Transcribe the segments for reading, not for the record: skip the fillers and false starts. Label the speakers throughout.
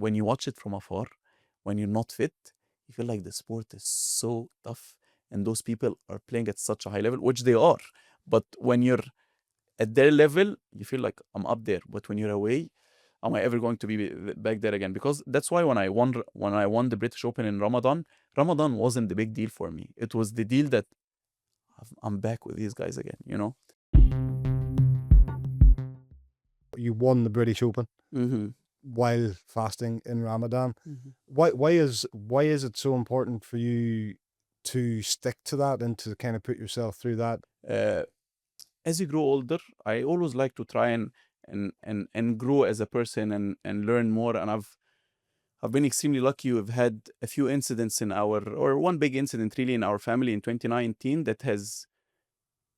Speaker 1: when you watch it from afar, when you're not fit, you feel like the sport is so tough, and those people are playing at such a high level, which they are. But when you're at their level, you feel like I'm up there. But when you're away, am I ever going to be back there again? Because that's why when I won the British Open in Ramadan, Ramadan wasn't the big deal for me. It was the deal that I'm back with these guys again.
Speaker 2: You won the British Open
Speaker 1: Mm-hmm.
Speaker 2: while fasting in Ramadan.
Speaker 1: Mm-hmm.
Speaker 2: Why is it so important for you to stick to that and to kind of put yourself through that?
Speaker 1: Uh, as you grow older, I always like to try and grow as a person and learn more. And I've been extremely lucky. We've had a few incidents or one big incident really in our family in 2019 that has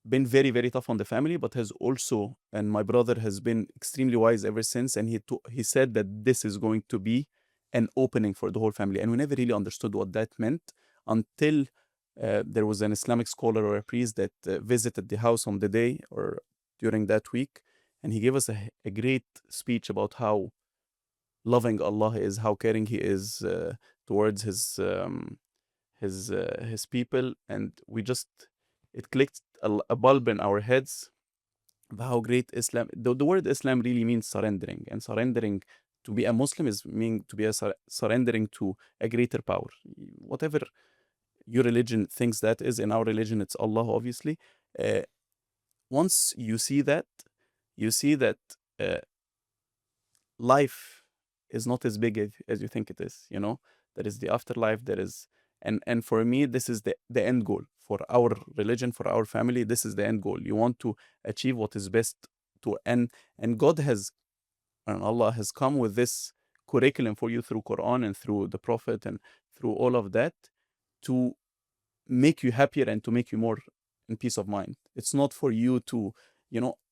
Speaker 1: been very, very tough on the family, but has also, and my brother has been extremely wise ever since. And he said that this is going to be an opening for the whole family. And we never really understood what that meant until there was an Islamic scholar or a priest that visited the house on the day or during that week. And he gave us a great speech about how loving Allah is, how caring He is towards his people, and it clicked a bulb in our heads of how great Islam. The word Islam really means surrendering, and surrendering to be a Muslim is mean to be surrendering to a greater power, whatever your religion thinks that is. In our religion, it's Allah, obviously. Uh, Once you see that uh, life is not as big as you think it is. There is the afterlife. There is, and for me, this is the end goal for our religion, for our family. This is the end goal. You want to achieve what is best to, and God has, and Allah has come with this curriculum for you through Quran and through the Prophet and through all of that to make you happier and to make you more in peace of mind. It's not for you to,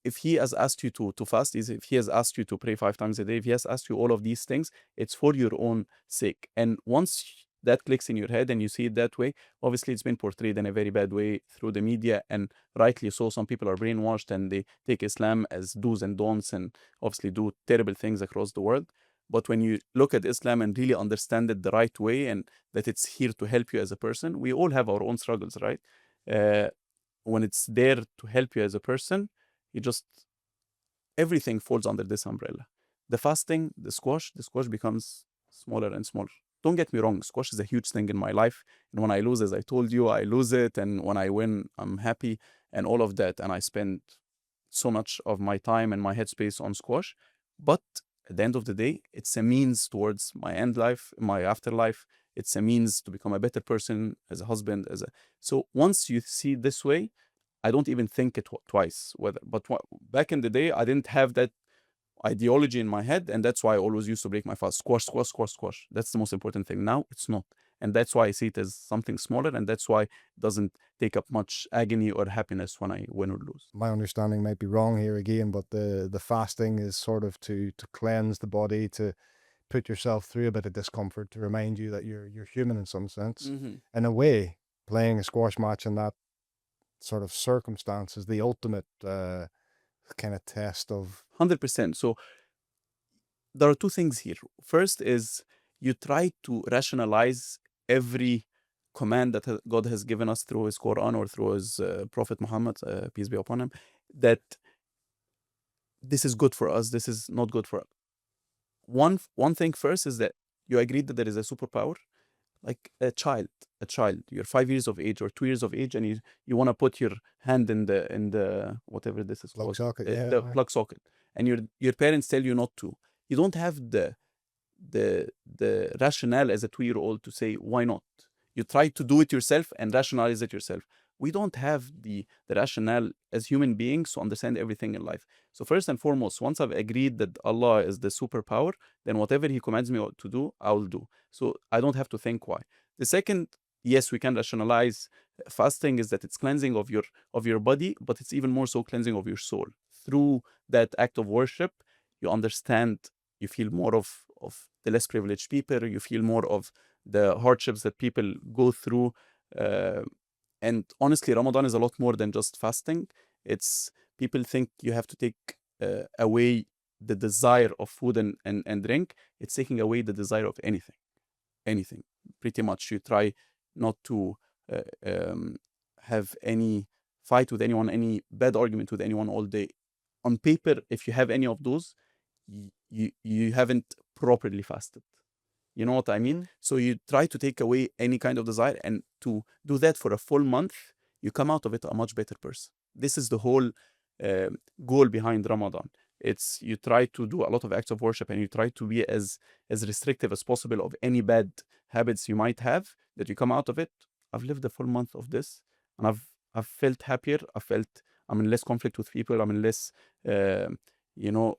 Speaker 1: if He has asked you to fast, if He has asked you to pray 5 times a day, if He has asked you all of these things, it's for your own sake. And once that clicks in your head and you see it that way, obviously it's been portrayed in a very bad way through the media, and rightly so. Some people are brainwashed and they take Islam as do's and don'ts, and obviously do terrible things across the world. But when you look at Islam and really understand it the right way, and that it's here to help you as a person, we all have our own struggles, right? Uh, when it's there to help you as a person, you just, everything falls under this umbrella. The fasting, the squash becomes smaller and smaller. Don't get me wrong, squash is a huge thing in my life. And when I lose, as I told you, I lose it. And when I win, I'm happy and all of that. And I spend so much of my time and my headspace on squash. But at the end of the day, it's a means towards my end life, my afterlife. It's a means to become a better person as a husband. So once you see it this way, I don't even think it twice. Back in the day, I didn't have that ideology in my head, and that's why I always used to break my fast. Squash, squash, squash, squash. That's the most important thing. Now it's not, and that's why I see it as something smaller, and that's why it doesn't take up much agony or happiness when I win or lose.
Speaker 2: My understanding might be wrong here again, but the fasting is sort of to cleanse the body, to put yourself through a bit of discomfort, to remind you that you're human in some sense.
Speaker 1: Mm-hmm.
Speaker 2: In a way, playing a squash match in that sort of circumstance is the ultimate kind of test of
Speaker 1: 100%. So there are two things here. First is you try to rationalize every command that God has given us through His Quran or through His Prophet Muhammad, peace be upon him, that this is good for us, this is not good for us. One thing first is that you agreed that there is a superpower, like a child. You're 5 years of age or 2 years of age, and you want to put your hand in the whatever this is
Speaker 2: plug
Speaker 1: called,
Speaker 2: socket. Yeah,
Speaker 1: the plug socket, and your parents tell you not to. You don't have the rationale as a 2-year-old to say why not. You try to do it yourself and rationalize it yourself. We don't have the rationale as human beings to understand everything in life. So first and foremost, once I've agreed that Allah is the superpower, then whatever He commands me to do, I will do. So I don't have to think why. The second, yes, we can rationalize fasting, is that it's cleansing of your body, but it's even more so cleansing of your soul. Through that act of worship, you understand, you feel more of the less privileged people, you feel more of the hardships that people go through. Uh, and honestly, Ramadan is a lot more than just fasting. It's, people think you have to take away the desire of food and drink, it's taking away the desire of anything pretty much. You try not to uh, um, have any fight with anyone, any bad argument with anyone all day. On paper, if you have any of those, you haven't properly fasted. You know what I mean?
Speaker 2: Mm.
Speaker 1: So you try to take away any kind of desire, and to do that for a full month, you come out of it a much better person. This is the whole uh, goal behind Ramadan. It's you try to do a lot of acts of worship, and you try to be as restrictive as possible of any bad habits you might have. That you come out of it. I've lived a full month of this, and I've felt happier. I felt I'm in less conflict with people. I'm in less, uh, you know,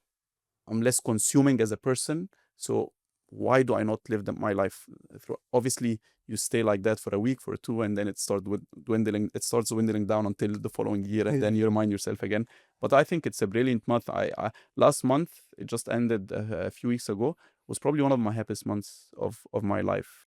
Speaker 1: I'm less consuming as a person. So why do I not live my life through? Obviously, you stay like that for a week, for two, and then it starts with dwindling. It starts dwindling down until the following year, and
Speaker 2: Yeah.
Speaker 1: then you remind yourself again. But I think it's a brilliant month. I last month, it just ended a few weeks ago, was probably one of my happiest months of my life.